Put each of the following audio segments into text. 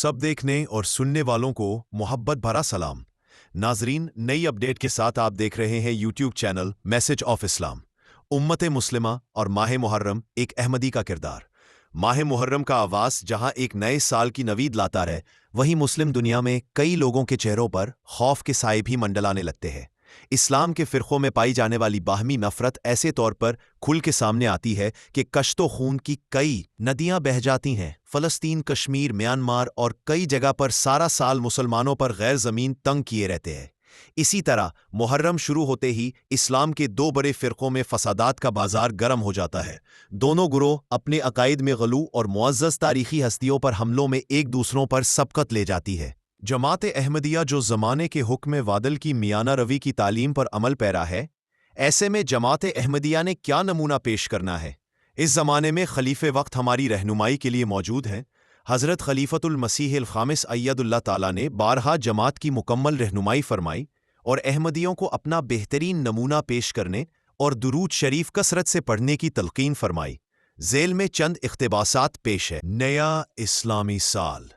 सब देखने और सुनने वालों को मोहब्बत भरा सलाम। नाजरीन, नई अपडेट के साथ आप देख रहे हैं YouTube channel message of Islam. उम्मत मुस्लिमा और माह मुहर्रम एक अहमदी का किरदार। माह मुहर्रम का आवास जहां एक नए साल की नवीद लाता है, वहीं मुस्लिम दुनिया में कई लोगों के चेहरों पर खौफ के साए भी मंडलाने लगते हैं। इस्लाम के फ़िरक़ों में पाई जाने वाली बाहमी नफ़रत ऐसे तौर पर खुल के सामने आती है कि कश्तो खून की कई नदियां बह जाती हैं। फ़लस्तीन, कश्मीर, म्यांमार और कई जगह पर सारा साल मुसलमानों पर गैर ज़मीन तंग किए रहते हैं। इसी तरह मुहर्रम शुरू होते ही इस्लाम के दो बड़े फ़िरक़ों में फसादात का बाजार गर्म हो जाता है। दोनों गुरोह अपने अकायद में गलू और मुअज़्ज़ज़ तारीख़ी हस्तियों पर हमलों में एक दूसरों पर सबक़त ले जाती है। जमात अहमदिया जो ज़माने के हुक्म वादल की मियाना रवी की तालीम पर अमल पैरा है, ऐसे में जमात अहमदिया ने क्या नमूना पेश करना है? इस ज़माने में खलीफ़े वक्त हमारी रहनुमाई के लिए मौजूद हैं। हज़रत खलीफतुल मसीह अल ख़ामिस अय्यदुल्लाह ताला ने बारहा जमात की मुकम्मल रहनुमाई फरमाई और अहमदियों को अपना बेहतरीन नमूना पेश करने और दुरूद शरीफ कसरत से पढ़ने की तलक़ीन फरमाई। ज़ेल में चंद इक़्तिबासात पेश है। नया इस्लामी साल।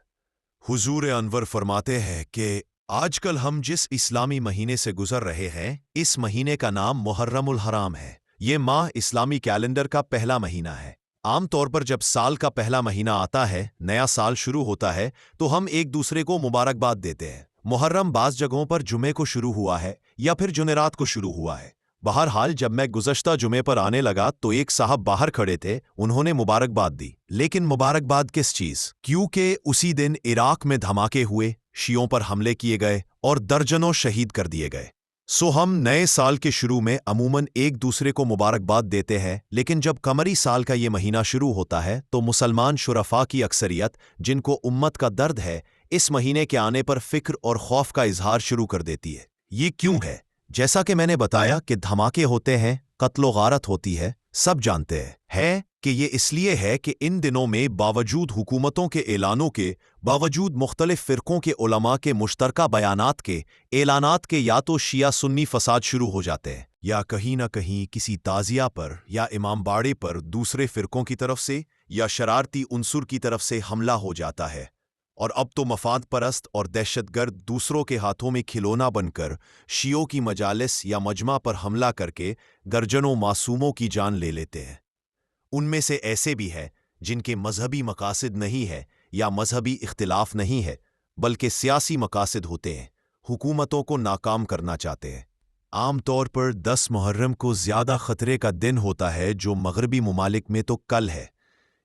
हुजूर अनवर फरमाते हैं कि आजकल हम जिस इस्लामी महीने से गुजर रहे हैं, इस महीने का नाम मुहर्रमुल हराम है। ये माह इस्लामी कैलेंडर का पहला महीना है। आम तौर पर जब साल का पहला महीना आता है, नया साल शुरू होता है, तो हम एक दूसरे को मुबारकबाद देते हैं। मुहर्रम बाज़ जगहों पर जुमे को शुरू हुआ है या फिर जुमेरात को शुरू हुआ है। बहरहाल जब मैं गुज़श्ता जुमे पर आने लगा तो एक साहब बाहर खड़े थे, उन्होंने मुबारकबाद दी। लेकिन मुबारकबाद किस चीज़? क्योंकि उसी दिन इराक में धमाके हुए, शियों पर हमले किए गए और दर्जनों शहीद कर दिए गए। सो हम नए साल के शुरू में अमूमन एक दूसरे को मुबारकबाद देते हैं, लेकिन जब कमरी साल का ये महीना शुरू होता है तो मुसलमान शुरफा की अक्सरियत, जिनको उम्मत का दर्द है, इस महीने के आने पर फ़िक्र और खौफ का इजहार शुरू कर देती है। ये क्यों है? जैसा कि मैंने बताया कि धमाके होते हैं, कत्लो गारत होती है, सब जानते हैं कि ये इसलिए है कि इन दिनों में बावजूद हुकूमतों के ऐलानों के, बावजूद मुख्तलिफ फ़िरक़ों के उलमा के मुश्तरका बयानात के, ऐलानात के, या तो शिया सुन्नी फसाद शुरू हो जाते हैं या कहीं ना कहीं किसी ताज़िया पर या इमाम बाड़े पर दूसरे फ़िरक़ों की तरफ से या शरारती उनसुर की तरफ से हमला हो जाता है। और अब तो मफाद परस्त और दहशतगर्द दूसरों के हाथों में खिलौना बनकर शियों की मजालिस या मजमा पर हमला करके दर्जनों मासूमों की जान ले लेते हैं। उनमें से ऐसे भी हैं जिनके मजहबी मकासद नहीं है या मजहबी इख्तिलाफ नहीं है, बल्कि सियासी मकासद होते हैं, हुकूमतों को नाकाम करना चाहते हैं। आम तौर पर 10 मुहर्रम को ज़्यादा ख़तरे का दिन होता है, जो मगरबी ममालिक में तो कल है।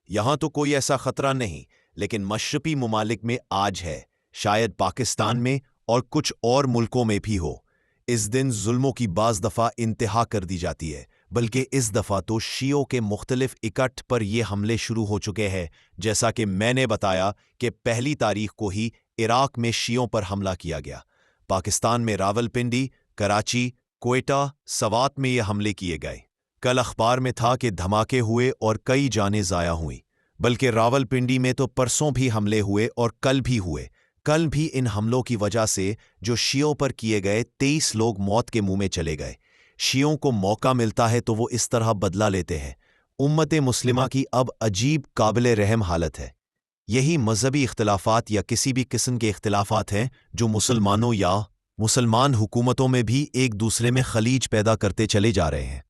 यहाँ तो कोई ऐसा ख़तरा नहीं, लेकिन मशरक़ी ममालिक में आज है, शायद पाकिस्तान में और कुछ और मुल्कों में भी हो। इस दिन जुल्मों की बाज़ दफ़ा इंतहा कर दी जाती है, बल्कि इस दफ़ा तो शियों के मुख्तलिफ इकट्ठ पर ये हमले शुरू हो चुके हैं। जैसा कि मैंने बताया कि पहली तारीख को ही इराक में शियों पर हमला किया गया। पाकिस्तान में रावलपिंडी, कराची, कोयटा, सवात में ये हमले किए गए। कल अखबार में था कि धमाके हुए और कई जानें ज़ाया हुईं, बल्कि रावलपिंडी में तो परसों भी हमले हुए और कल भी हुए। कल भी इन हमलों की वजह से जो शियों पर किए गए, 23 लोग मौत के मुंह में चले गए। शियों को मौका मिलता है तो वो इस तरह बदला लेते हैं। उम्मत मुस्लिमा की अब अजीब काबिल रहम हालत है। यही मजहबी इख्तिलाफात या किसी भी किस्म के इख्तिलाफात हैं जो मुसलमानों या मुसलमान हुकूमतों में भी एक दूसरे में खलीज पैदा करते चले जा रहे हैं।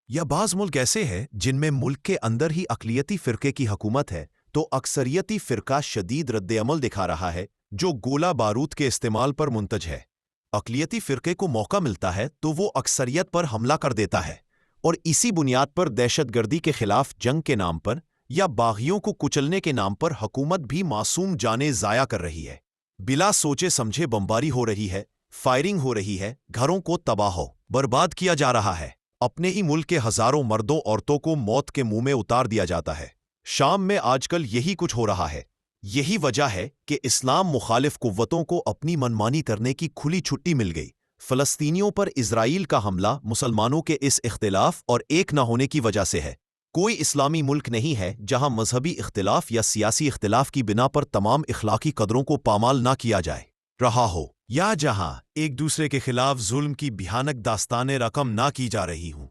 या बाज़ मुल्क ऐसे हैं जिनमें मुल्क के अंदर ही अक़लियती फ़िरक़े की हुकूमत है, तो अक्सरियती फ़िरक़ा शदीद रद्द-ए-अमल दिखा रहा है, जो गोला बारूद के इस्तेमाल पर मुंतज है। अक़लियती फ़िरक़े को मौका मिलता है तो वो अक्सरियत पर हमला कर देता है, और इसी बुनियाद पर दहशतगर्दी के ख़िलाफ़ जंग के नाम पर या बाग़ियों को कुचलने के नाम पर हुकूमत भी मासूम जानें ज़ाया कर रही है। बिला सोचे समझे बमबारी हो रही है, फायरिंग हो रही है, घरों को तबाह बर्बाद किया जा रहा है। अपने ही मुल्क के हज़ारों मर्दों औरतों को मौत के मुंह में उतार दिया जाता है। शाम में आजकल यही कुछ हो रहा है। यही वजह है कि इस्लाम मुखालिफ कुव्वतों को अपनी मनमानी करने की खुली छुट्टी मिल गई। फ़लस्तीनियों पर इजराइल का हमला मुसलमानों के इस इख्तिलाफ और एक न होने की वजह से है। कोई इस्लामी मुल्क नहीं है जहां मजहबी इख्तिलाफ या सियासी इख्तिलाफ की बिना पर तमाम इखलाकी कदरों को पामाल ना किया जाए रहा हो, या जहां एक दूसरे के खिलाफ जुल्म की भयानक दास्ताने रकम ना की जा रही हूं।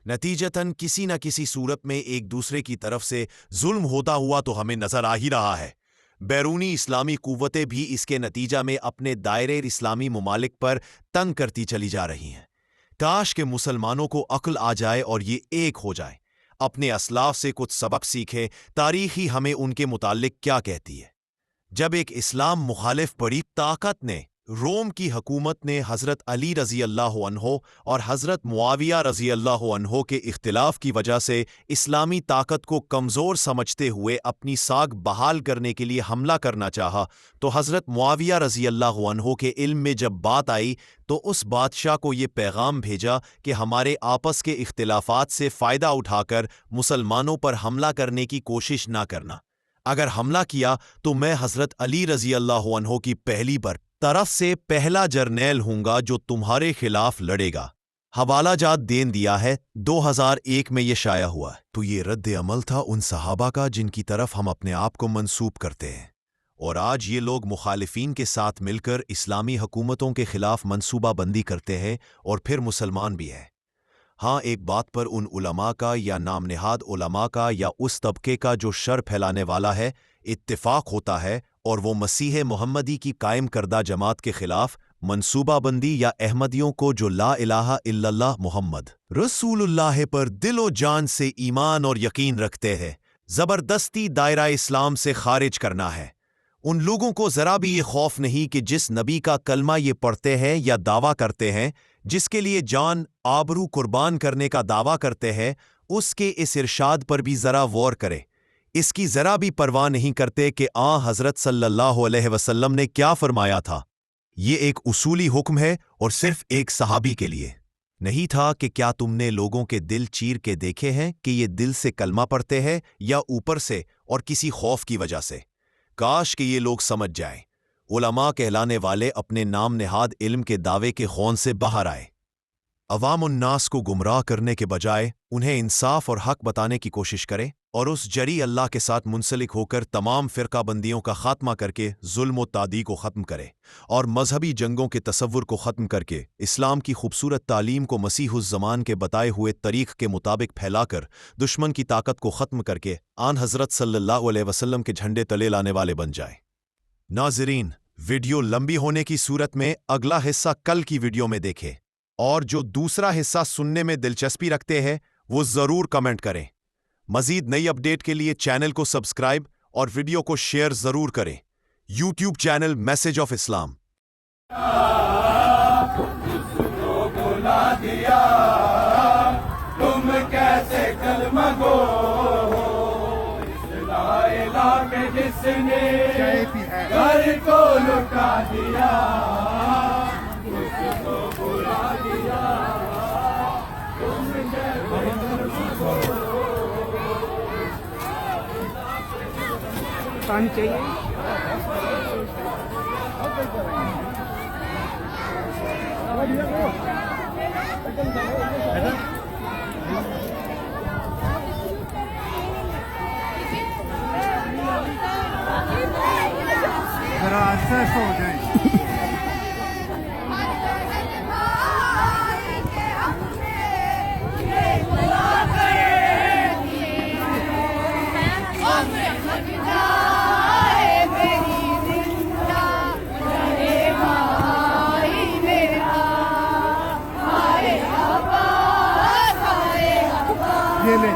नतीजतन किसी न किसी सूरत में एक दूसरे की तरफ से जुल्म होता हुआ तो हमें नजर आ ही रहा है। बैरूनी इस्लामी कुव्वतें भी इसके नतीजा में अपने दायरे इस्लामी ममालिक पर तंग करती चली जा रही हैं। काश के मुसलमानों को अक्ल आ जाए और ये एक हो जाए, अपने असलाफ से कुछ सबक सीखे। तारीख ही हमें उनके मुताल्लिक क्या कहती है। जब एक इस्लाम मुखालिफ बड़ी ताकत ने, रोम की हुकूमत ने हज़रत अली रज़ी अल्लाह अन्हो और हज़रत मुआविया रज़ी अल्लाह अन्हो के इख्तिलाफ की वजह से इस्लामी ताकत को कमज़ोर समझते हुए अपनी साख बहाल करने के लिए हमला करना चाहा, तो हज़रत मुआविया रज़ी अल्लाह अन्हो के इल्म में जब बात आई तो उस बादशाह को ये पैगाम भेजा कि हमारे आपस के इख्तिलाफात से फ़ायदा उठाकर मुसलमानों पर हमला करने की कोशिश ना करना। अगर हमला किया तो मैं हज़रत अली रज़ी अल्लाह अन्हो की पहली तरफ से पहला जर्नैल हूंगा जो तुम्हारे खिलाफ लड़ेगा। हवाला जात देन दिया है, 2001 में ये शाया हुआ है। तो ये रद्द अमल था उन सहाबा का जिनकी तरफ हम अपने आप को मंसूब करते हैं, और आज ये लोग मुखालिफीन के साथ मिलकर इस्लामी हुकूमतों के खिलाफ मंसूबा बंदी करते हैं और फिर मुसलमान भी हैं। हाँ, एक बात पर उन उलमा का या नाम नेहाद उलमा का या उस तबके का जो शर फैलाने वाला है इत्तिफाक होता है, और वो मसीह मोहम्मदी की कायम करदा जमात के खिलाफ मंसूबाबंदी या अहमदियों को जो ला इलाहा इल्लल्लाह मुहम्मद रसूलुल्लाह पर दिलो जान से ईमान और यकीन रखते हैं, ज़बरदस्ती दायरा इस्लाम से खारिज करना है। उन लोगों को ज़रा भी ये खौफ नहीं कि जिस नबी का कलमा ये पढ़ते हैं या दावा करते हैं, जिसके लिए जान आबरू कुर्बान करने का दावा करते हैं, उसके इस इरशाद पर भी ज़रा गौर करे। इसकी ज़रा भी परवाह नहीं करते कि हज़रत सल्लल्लाहु अलैहि वसल्लम ने क्या फरमाया था। ये एक उसूली हुक्म है और सिर्फ एक सहाबी के लिए नहीं था कि क्या तुमने लोगों के दिल चीर के देखे हैं कि ये दिल से कलमा पढ़ते हैं या ऊपर से और किसी खौफ की वजह से। काश कि ये लोग समझ जाएं, उलमा कहलाने वाले अपने नाम नेहाद इल्म के दावे के खौन से बाहर आए। अवाम उन्नास को गुमराह करने के बजाय उन्हें इंसाफ और हक बताने की कोशिश करें, और उस जरी अल्लाह के साथ मुंसलिक होकर तमाम फ़िरकाबंदियों का खात्मा करके जुल्म व तादी को ख़त्म करे, और मजहबी जंगों के तसव्वुर को ख़त्म करके इस्लाम की खूबसूरत तालीम को मसीहुज़ ज़मान के बताए हुए तरीक़ के मुताबिक फैलाकर दुश्मन की ताकत को ख़त्म करके आन हज़रत सल्लल्लाहु अलैहि वसल्लम के झंडे तले लाने वाले बन जाए। नाज़रीन, वीडियो लंबी होने की सूरत में अगला हिस्सा कल की वीडियो में देखें, और जो दूसरा हिस्सा सुनने में दिलचस्पी रखते हैं वो ज़रूर कमेंट करें। मज़ीद नई अपडेट के लिए चैनल को सब्सक्राइब और वीडियो को शेयर ज़रूर करें। YouTube channel message of Islam. जिसको बुला दिया तुम कैसे कलमा गो, इस ला इलाहा के जिसने घर को लुटा दिया, उसको बुला दिया तुम कैसे कलमा गो। पानी चाहिए। जरा ऐसा हो जाए। ये ले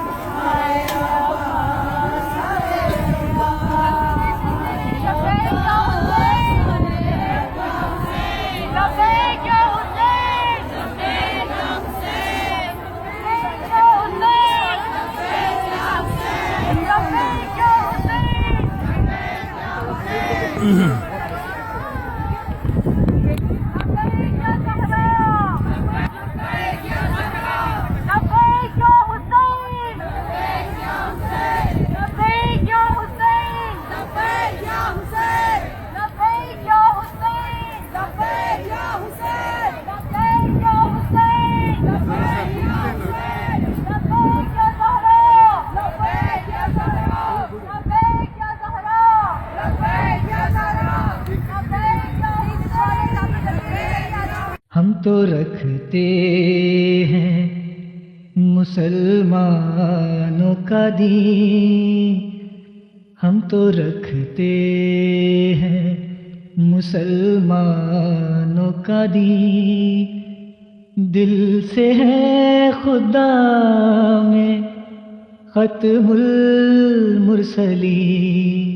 हम तो रखते हैं मुसलमानों का दीन, ہم تو رکھتے ہیں مسلمانوں کا دین، دل سے ہے خدا میں ختم المرسلین۔